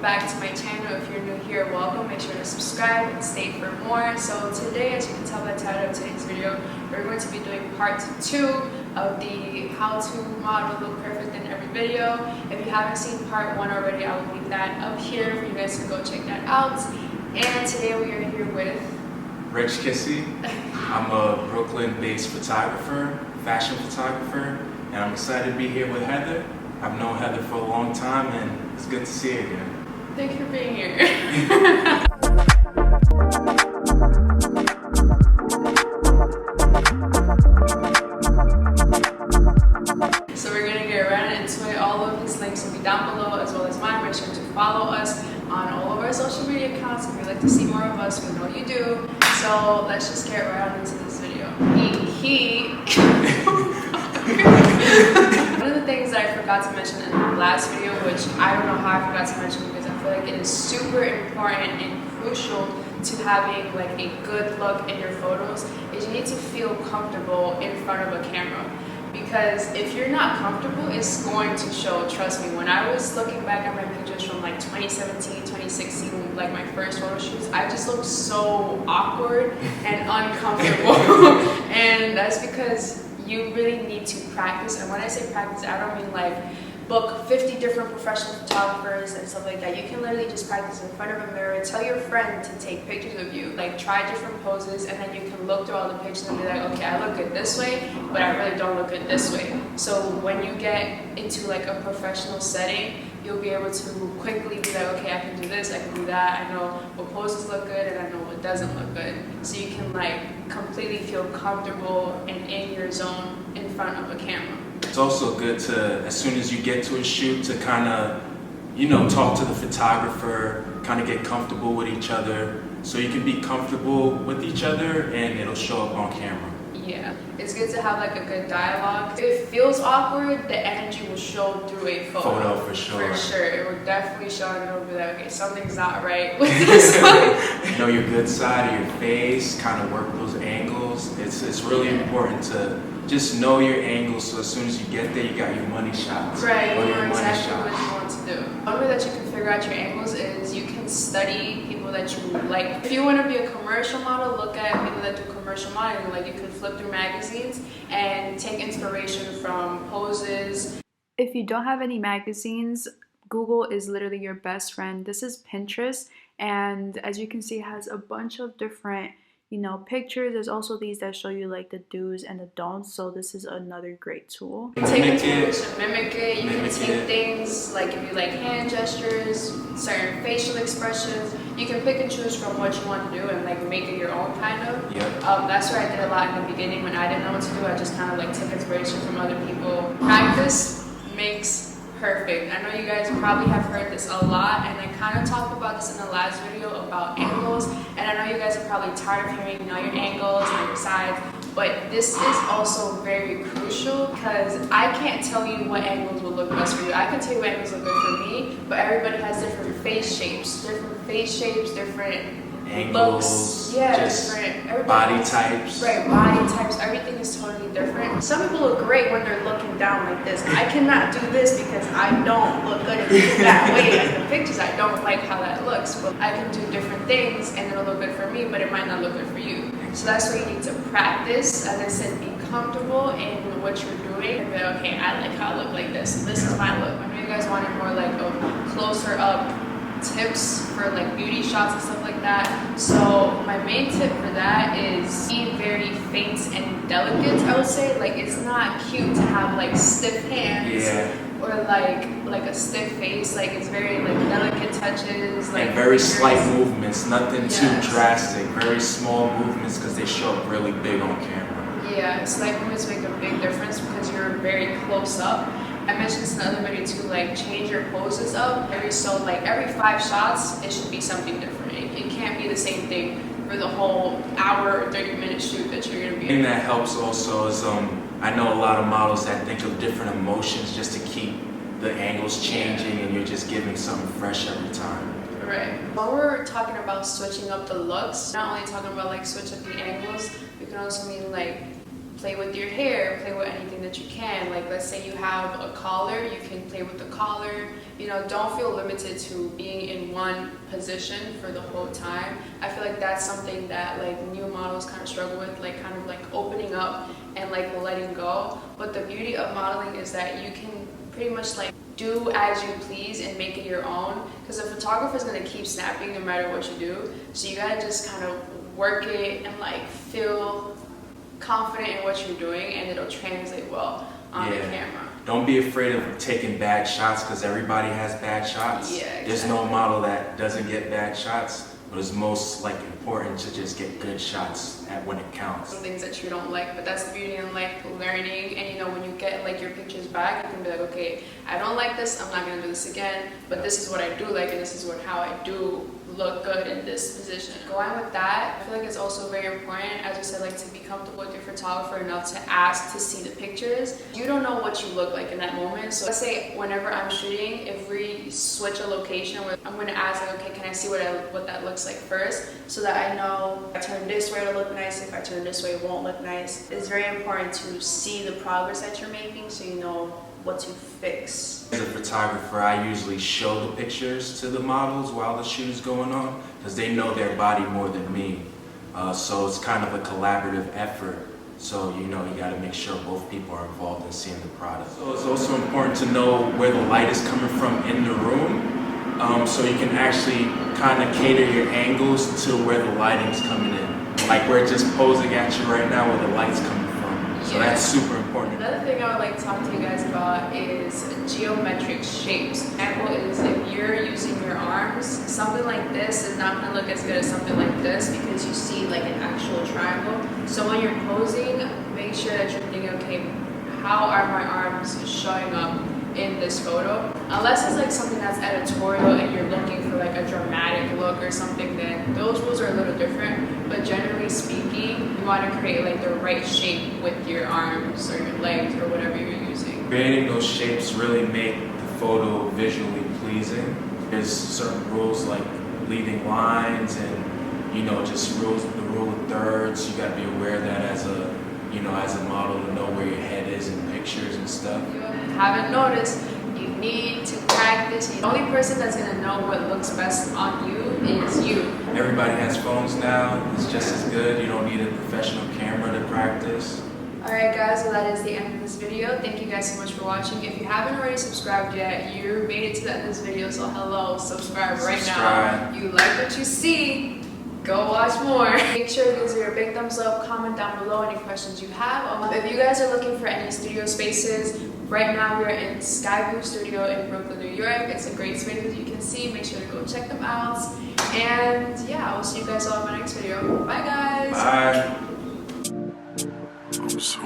back to my channel. If you're new here, welcome. Make sure to subscribe and stay for more. So today, as you can tell by the title of today's video, we're going to be doing part 2 of the how to model look perfect in every video. If you haven't seen part 1 already, I will leave that up here for you guys to go check that out. And today we are here with Rich Kissy. I'm a Brooklyn-based photographer, fashion photographer, and I'm excited to be here with Heather. I've known Heather for a long time, and it's good to see her again. Thank you for being here. So we're gonna get right into it. All of these links will be down below, as well as mine. Make sure to follow us on all of our social media accounts if you'd like to see more of us. We know you do. So let's just get right on into this video. One of the things that I forgot to mention in the last video, which I don't know how I forgot to mention because I feel like it is super important and crucial to having like a good look in your photos, is you need to feel comfortable in front of a camera. Because if you're not comfortable, it's going to show. Trust me, when I was looking back at my pictures from like 2017, 2016, like my first photo shoots, I just looked so awkward and uncomfortable. And that's because you really need to practice. And when I say practice, I don't mean like book 50 different professional photographers and stuff like that. You can literally just practice in front of a mirror. Tell your friend to take pictures of you. Like, try different poses, and then you can look through all the pictures and be like, okay, I look good this way, but I really don't look good this way. So when you get into like a professional setting, you'll be able to quickly be like, okay, I can do this, I can do that. I know what poses look good and I know what doesn't look good. So you can like completely feel comfortable and in your zone in front of a camera. It's also good to, as soon as you get to a shoot, to kind of, you know, talk to the photographer, kind of get comfortable with each other, so you can be comfortable with each other and it'll show up on camera. Yeah. It's good to have like a good dialogue. If it feels awkward, the energy will show through a photo. For sure. For sure. It will definitely show, and it'll be like, okay, something's not right with this one. Know your good side of your face, kind of work those angles. It's really important to just know your angles, so as soon as you get there, you got your money shots. Right, you know exactly what you want to do. One way that you can figure out your angles is you can study people that you like. If you want to be a commercial model, look at people that do commercial modeling. Like, you can flip through magazines and take inspiration from poses. If you don't have any magazines, Google is literally your best friend. This is Pinterest, and as you can see, it has a bunch of different pictures. There's also these that show you like the do's and the don'ts, so this is another great tool. Take inspiration, mimic it. You can take things like, if you like hand gestures, certain facial expressions, you can pick and choose from what you want to do and like make it your own kind of. Yep. That's what I did a lot in the beginning when I didn't know what to do. I just kind of like took inspiration from other people. Practice makes perfect. I know you guys probably have heard this a lot, and I kind of talked about this in the last video about angles, and I know you guys are probably tired of hearing your angles and your sides, but this is also very crucial because I can't tell you what angles will look best for you. I can tell you what angles look good for me, but everybody has different face shapes, different angles, looks, yeah, just different body types. Right, body types, everything is totally different. Some people look great when they're looking down like this. I cannot do this because I don't look good that way. Like the pictures, I don't like how that looks, but I can do different things and it'll look good for me, but it might not look good for you. So that's where you need to practice. As I said, be comfortable in what you're doing and be like, okay, I like how I look like this. This is my look. I know you guys wanted more like a closer up tips for like beauty shots and stuff like that. So my main tip for that is be very faint and delicate, I would say. Like, it's not cute to have like stiff hands, or like a stiff face. Like, it's very like delicate touches, like, and very slight movements, nothing too drastic, very small movements, because they show up really big on camera. Yeah, slight movements make a big difference because you're very close up. I mentioned this in another video too, like, change your poses up every 5 shots, it should be something different. It can't be the same thing for the whole hour or 30-minute shoot that you're going to be in. And that helps also is, I know a lot of models that think of different emotions just to keep the angles changing, and you're just giving something fresh every time. Right. When we're talking about switching up the looks, not only talking about like switch up the angles, we can also mean like play with your hair, play with anything that you can. Like let's say you have a collar, you can play with the collar. You know, don't feel limited to being in one position for the whole time. I feel like that's something that like new models kind of struggle with, like kind of like opening up and like letting go. But the beauty of modeling is that you can pretty much like do as you please and make it your own, because the photographer is going to keep snapping no matter what you do. So you gotta just kind of work it and like feel confident in what you're doing, and it'll translate well on the camera. Don't be afraid of taking bad shots, because everybody has bad shots. Yeah, exactly. There's no model that doesn't get bad shots, but it's most like important to just get good shots at when it counts. Some things that you don't like, but that's the beauty in like learning. And you know, when you get like your pictures back, you can be like, okay, I don't like this, I'm not gonna do this again, but this is what I do like, and this is how I do look good in this position. Going with that, I feel like it's also very important, as you said, like to be comfortable with your photographer enough to ask to see the pictures. You don't know what you look like in that moment. So let's say whenever I'm shooting, if we switch a location, I'm gonna ask like, okay, can I see what that looks like first, so that I know if I turn this way it'll look nice, if I turn this way it won't look nice. It's very important to see the progress that you're making so you know what to fix. As a photographer, I usually show the pictures to the models while the shoot is going on, because they know their body more than me. So it's kind of a collaborative effort. So you know, you got to make sure both people are involved in seeing the product. So it's also important to know where the light is coming from in the room, so you can actually kind of cater your angles to where the lighting's coming in. Like we're just posing at you right now where the light's coming from. So that's super important. Another thing I would like to talk to you guys about is geometric shapes. Example is if you're using your arms, something like this is not going to look as good as something like this, because you see like an actual triangle. So when you're posing, make sure that you're thinking, okay, how are my arms showing up in this photo? Unless it's like something that's editorial and you're looking for like a dramatic look or something, then those rules are a little different. But generally speaking, you want to create like the right shape with your arms or your legs or whatever you're using. Creating those shapes really make the photo visually pleasing. There's certain rules like leaving lines and, you know, just the rule of thirds. You got to be aware of that as a model, to know where your head is in pictures and stuff. If you haven't noticed, you need to practice. The only person that's going to know what looks best on you is you. Everybody has phones now. It's just as good. You don't need a professional camera to practice. Alright guys, well that is the end of this video. Thank you guys so much for watching. If you haven't already subscribed yet, you made it to the end of this video, so hello, subscribe right now. You like what you see, go watch more. Make sure to give your a big thumbs up, comment down below any questions you have. If you guys are looking for any studio spaces, right now we're in Sky Blue Studio in Brooklyn, New York. It's a great space, as you can see. Make sure to go check them out. And yeah, I'll see you guys all in my next video. Bye guys! Bye! I'm so